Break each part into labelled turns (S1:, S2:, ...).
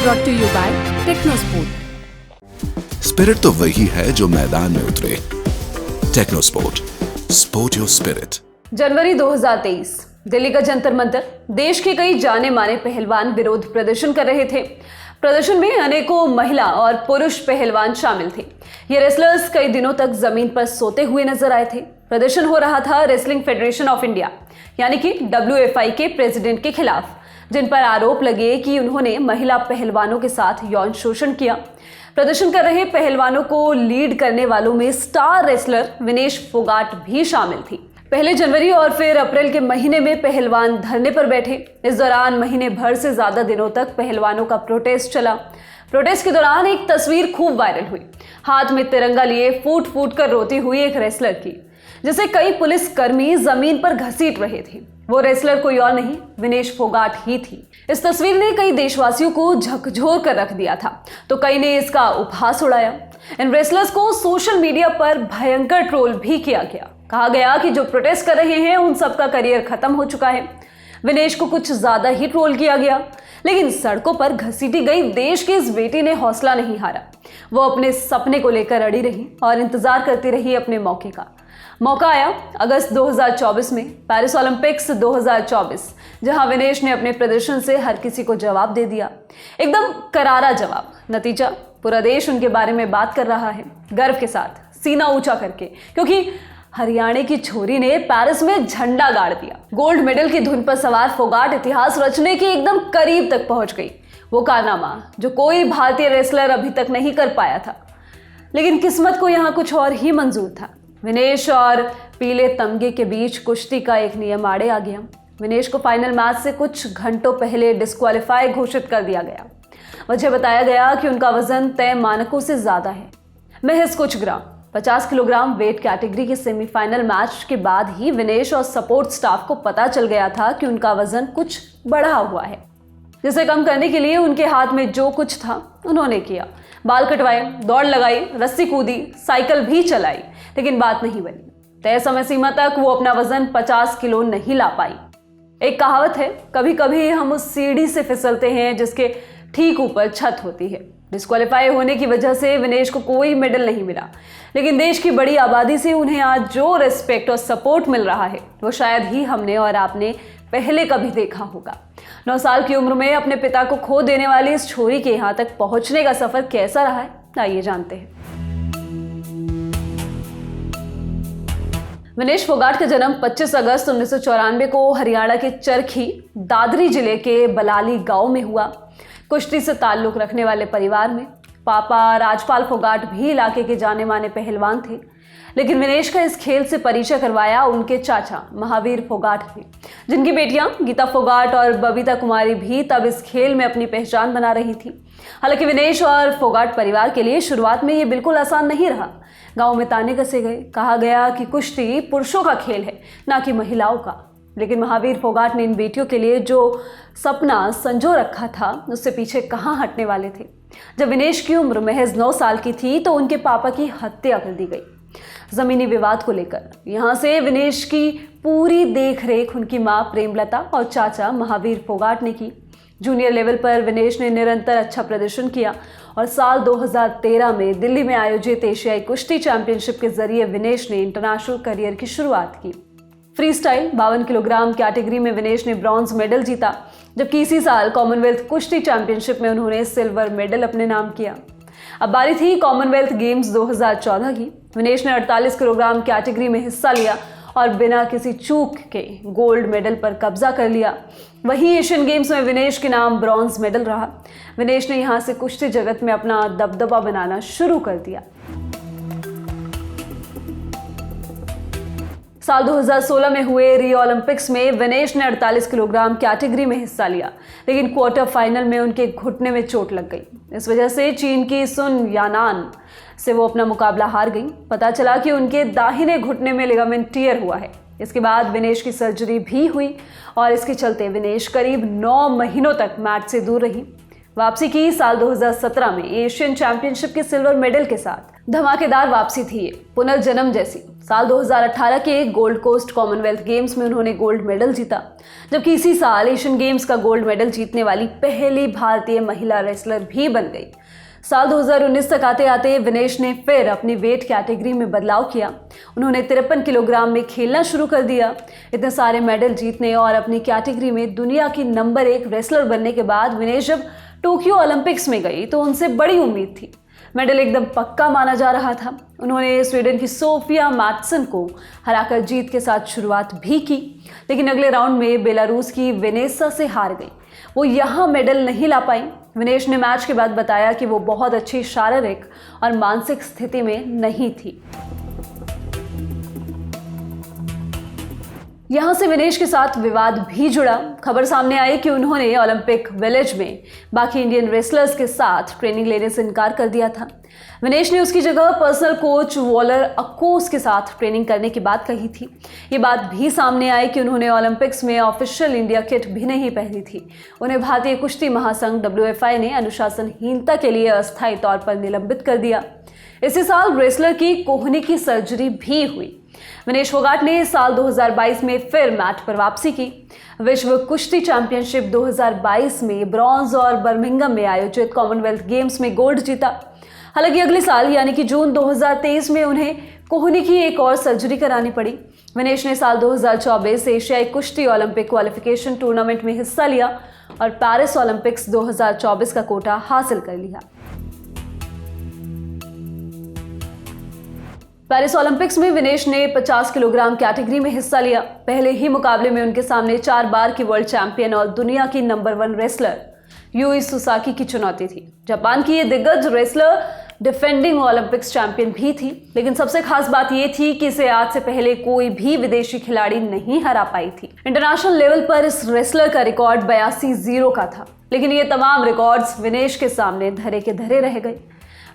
S1: brought to you by Technosport.
S2: Spirit तो वही है जो मैदान में उतरे। Technosport, sport your spirit.
S3: जनवरी 2023, दिल्ली का जंतर मंतर, देश के कई जाने माने पहलवान विरोध प्रदर्शन कर रहे थे। प्रदर्शन में अनेकों महिला और पुरुष पहलवान शामिल थे। ये रेसलर्स कई दिनों तक जमीन पर सोते हुए नजर आए थे। प्रदर्शन हो रहा था रेसलिंग फेडरेशन ऑफ इंडिया यानी कि WFI के प्रेसिडेंट के खिलाफ, जिन पर आरोप लगे कि उन्होंने महिला पहलवानों के साथ यौन शोषण किया। प्रदर्शन कर रहे पहलवानों को लीड करने वालों में स्टार रेसलर विनेश फोगाट भी शामिल थी। पहले जनवरी और फिर अप्रैल के महीने में पहलवान धरने पर बैठे। इस दौरान महीने भर से ज्यादा दिनों तक पहलवानों का प्रोटेस्ट चला। प्रोटेस्ट के दौरान एक तस्वीर खूब वायरल हुई, हाथ में तिरंगा लिए फूट फूट कर रोती हुई एक रेसलर की, जिसे कई पुलिसकर्मी जमीन पर घसीट रहे थे। वो रेसलर कोई और नहीं, विनेश फोगाट ही थी। इस तस्वीर ने कई देशवासियों को झकझोर कर रख दिया था, तो कई ने इसका उपहास उड़ाया। इन रेसलर्स को सोशल मीडिया पर भयंकर ट्रोल भी किया गया। कहा गया कि जो प्रोटेस्ट कर रहे हैं उन सबका करियर खत्म हो चुका है। विनेश को कुछ ज्यादा ही ट्रोल किया गया, लेकिन सड़कों पर घसीटी गई देश की इस बेटी ने हौसला नहीं हारा। वो अपने सपने को लेकर अड़ी रही और इंतजार करती रही अपने मौके का। मौका आया अगस्त 2024 में, पेरिस ओलंपिक्स 2024, जहां विनेश ने अपने प्रदर्शन से हर किसी को जवाब दे दिया, एकदम करारा जवाब। नतीजा, पूरा देश उनके बारे में बात कर रहा है, गर्व के साथ, सीना ऊंचा करके, क्योंकि हरियाणा की छोरी ने पेरिस में झंडा गाड़ दिया। गोल्ड मेडल की धुन पर सवार फोगाट इतिहास रचने के एकदम करीब तक पहुंच गई। वो कारनामा जो कोई भारतीय रेसलर अभी तक नहीं कर पाया था, लेकिन किस्मत को यहाँ कुछ और ही मंजूर था। विनेश और पीले तमगे के बीच कुश्ती का एक नियम आड़े आ गया। विनेश को फाइनल मैच से कुछ घंटों पहले डिस्क्वालीफाई घोषित कर दिया गया। वजह बताया गया कि उनका वजन तय मानकों से ज्यादा है, महज कुछ ग्राम। 50 किलोग्राम वेट कैटेगरी के सेमीफाइनल मैच के बाद ही विनेश और सपोर्ट स्टाफ को पता चल गया था कि उनका वजन कुछ बढ़ा हुआ है, जिसे कम करने के लिए उनके हाथ में जो कुछ था उन्होंने किया। बाल कटवाए, दौड़ लगाई, रस्सी कूदी, साइकिल भी चलाई, लेकिन बात नहीं बनी। तय समय सीमा तक वो अपना वजन 50 किलो नहीं ला पाई। एक कहावत है, कभी कभी हम उस सीढ़ी से फिसलते हैं जिसके ठीक ऊपर छत होती है। डिस्क्वालीफाई होने की वजह से विनेश को कोई मेडल नहीं मिला, लेकिन देश की बड़ी आबादी से उन्हें आज जो रिस्पेक्ट और सपोर्ट मिल रहा है, वो शायद ही हमने और आपने पहले कभी देखा होगा। 9 साल की उम्र में अपने पिता को खो देने वाली इस छोरी के यहाँ तक पहुंचने का सफर कैसा रहा है, आइए जानते हैं। विनेश फोगाट का जन्म 25 अगस्त 1994 को हरियाणा के चरखी दादरी जिले के बलाली गांव में हुआ। कुश्ती से ताल्लुक रखने वाले परिवार में पापा राजपाल फोगाट भी इलाके के जाने माने पहलवान थे, लेकिन विनेश का इस खेल से परिचय करवाया उनके चाचा महावीर फोगाट ने, जिनकी बेटियां गीता फोगाट और बबीता कुमारी भी तब इस खेल में अपनी पहचान बना रही थी। हालांकि विनेश और फोगाट परिवार के लिए शुरुआत में ये बिल्कुल आसान नहीं रहा। गांव में ताने कसे गए, कहा गया कि कुश्ती पुरुषों का खेल है, ना कि महिलाओं का। लेकिन महावीर फोगाट ने इन बेटियों के लिए जो सपना संजो रखा था, उससे पीछे कहाँ हटने वाले थे। जब विनेश की उम्र महज 9 साल की थी तो उनके पापा की हत्या कर दी गई जमीनी विवाद को लेकर। यहाँ से विनेश की पूरी देखरेख उनकी माँ प्रेमलता और चाचा महावीर फोगाट ने की। जूनियर लेवल पर विनेश ने निरंतर अच्छा प्रदर्शन किया और साल 2013 में दिल्ली में आयोजित एशियाई कुश्ती चैंपियनशिप के जरिए विनेश ने इंटरनेशनल करियर की शुरुआत की। फ्री स्टाइल 52 किलोग्राम कैटेगरी में विनेश ने ब्रॉन्ज मेडल जीता, जबकि इसी साल कॉमनवेल्थ कुश्ती चैंपियनशिप में उन्होंने सिल्वर मेडल अपने नाम किया। अब बारी थी कॉमनवेल्थ गेम्स 2014 की। विनेश ने 48 किलोग्राम कैटेगरी में हिस्सा लिया और बिना किसी चूक के गोल्ड मेडल पर कब्जा कर लिया। वहीं एशियन गेम्स में विनेश के नाम ब्रॉन्ज मेडल रहा। विनेश ने यहां से कुश्ती जगत में अपना दबदबा बनाना शुरू कर दिया। साल 2016 में हुए रियो ओलंपिक्स में विनेश ने 48 किलोग्राम कैटेगरी में हिस्सा लिया, लेकिन क्वार्टर फाइनल में उनके घुटने में चोट लग गई। इस वजह से चीन की सुन यानान से वो अपना मुकाबला हार गई। पता चला कि उनके दाहिने घुटने में लिगामेंट टियर हुआ है। इसके बाद विनेश की सर्जरी भी हुई और इसके चलते विनेश करीब 9 महीनों तक मैच से दूर रही। वापसी की साल 2017 में एशियन चैंपियनशिप के सिल्वर मेडल के साथ। धमाकेदार वापसी थी ये, पुनर्जन्म जैसी। साल 2018 के गोल्ड कोस्ट कॉमनवेल्थ गेम्स में उन्होंने गोल्ड मेडल जीता, जबकि इसी साल एशियन गेम्स का गोल्ड मेडल जीतने वाली पहली भारतीय महिला रेसलर भी बन गई। साल 2019 तक आते आते विनेश ने फिर अपनी वेट कैटेगरी में बदलाव किया। उन्होंने 53 किलोग्राम में खेलना शुरू कर दिया। इतने सारे मेडल जीतने और अपनी कैटेगरी में दुनिया की नंबर 1 रेसलर बनने के बाद विनेश जब टोक्यो ओलंपिक्स में गई तो उनसे बड़ी उम्मीद थी। मेडल एकदम पक्का माना जा रहा था। उन्होंने स्वीडन की सोफिया मैथसन को हराकर जीत के साथ शुरुआत भी की, लेकिन अगले राउंड में बेलारूस की वेनेसा से हार गई। वो यहाँ मेडल नहीं ला पाई। विनेश ने मैच के बाद बताया कि वो बहुत अच्छी शारीरिक और मानसिक स्थिति में नहीं थी। यहाँ से विनेश के साथ विवाद भी जुड़ा। खबर सामने आई कि उन्होंने ओलंपिक विलेज में बाकी इंडियन रेसलर्स के साथ ट्रेनिंग लेने से इनकार कर दिया था। विनेश ने उसकी जगह पर्सनल कोच वॉलर अकोस के साथ ट्रेनिंग करने की बात कही थी। ये बात भी सामने आई कि उन्होंने ओलंपिक्स में ऑफिशियल इंडिया किट भी नहीं पहनी थी। उन्हें भारतीय कुश्ती महासंघ WFI ने अनुशासनहीनता के लिए अस्थायी तौर पर निलंबित कर दिया। इसी साल रेसलर की कोहनी की सर्जरी भी हुई। विनेश फोगाट ने साल 2022 में फिर मैट पर वापसी की। विश्व कुश्ती चैंपियनशिप 2022 में ब्रॉन्ज और बर्मिंघम में आयोजित कॉमनवेल्थ गेम्स में गोल्ड जीता। हालांकि अगले साल यानी कि जून 2023 में उन्हें कोहनी की एक और सर्जरी करानी पड़ी। विनेश ने साल 2024 एशियाई कुश्ती ओलंपिक क्वालिफिकेशन टूर्नामेंट में हिस्सा लिया और पेरिस ओलंपिक्स 2024 का कोटा हासिल कर लिया। पेरिस ओलंपिक्स में विनेश ने 50 किलोग्राम कैटेगरी में हिस्सा लिया। पहले ही मुकाबले में उनके सामने 4 बार की वर्ल्ड चैंपियन और दुनिया की नंबर 1 रेसलर यूई सुसाकी की चुनौती थी। जापान की ये दिग्गज रेसलर डिफेंडिंग ओलंपिक्स चैंपियन भी थी, लेकिन सबसे खास बात ये थी कि इसे आज से पहले कोई भी विदेशी खिलाड़ी नहीं हरा पाई थी। इंटरनेशनल लेवल पर इस रेसलर का रिकॉर्ड 82-0 का था, लेकिन ये तमाम रिकॉर्ड्स विनेश के सामने धरे के धरे रह गए।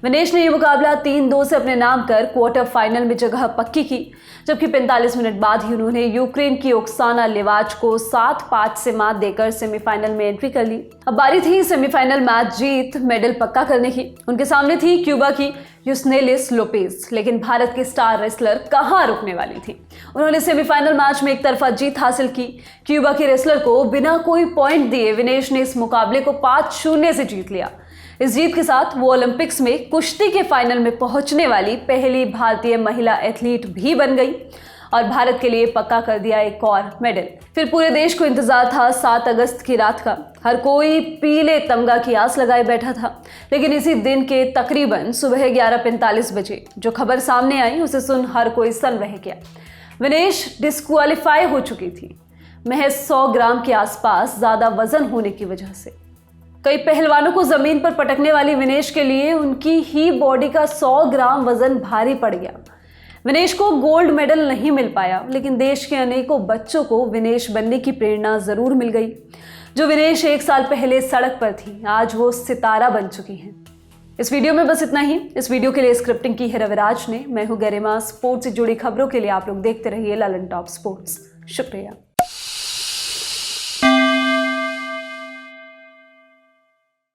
S3: विनेश ने यह मुकाबला 3-2 से अपने नाम कर क्वार्टर फाइनल में जगह पक्की की, जबकि 45 मिनट बाद ही उन्होंने यूक्रेन की ओक्साना लेवाच को 7-5 से मात देकर सेमीफाइनल में एंट्री कर ली। अब बारी थी सेमीफाइनल मैच जीत मेडल पक्का करने की। उनके सामने थी क्यूबा की यूस्नेलिस लोपेज, लेकिन भारत की स्टार रेसलर कहां रुकने वाली थी। उन्होंने सेमीफाइनल मैच में एक तरफा जीत हासिल की। क्यूबा की रेसलर को बिना कोई पॉइंट दिए विनेश ने इस मुकाबले को 5-0 से जीत लिया। इस जीत के साथ वो ओलंपिक्स में कुश्ती के फाइनल में पहुंचने वाली पहली भारतीय महिला एथलीट भी बन गई और भारत के लिए पक्का कर दिया एक और मेडल। फिर पूरे देश को इंतजार था 7 अगस्त की रात का। हर कोई पीले तमगा की आस लगाए बैठा था, लेकिन इसी दिन के तकरीबन सुबह 11:45 बजे जो खबर सामने आई उसे सुन हर कोई सन रह गया। विनेश डिस्क्वालीफाई हो चुकी थी, महज 100 ग्राम के आसपास ज्यादा वजन होने की वजह से। कई पहलवानों को जमीन पर पटकने वाली विनेश के लिए उनकी ही बॉडी का 100 ग्राम वजन भारी पड़ गया। विनेश को गोल्ड मेडल नहीं मिल पाया, लेकिन देश के अनेकों बच्चों को विनेश बनने की प्रेरणा जरूर मिल गई। जो विनेश 1 साल पहले सड़क पर थी, आज वो सितारा बन चुकी हैं। इस वीडियो में बस इतना ही। इस वीडियो के लिए स्क्रिप्टिंग की है रविराज ने। मैं हूं गरिमा। स्पोर्ट्स से जुड़ी खबरों के लिए आप लोग देखते रहिए ललन टॉप स्पोर्ट्स। शुक्रिया।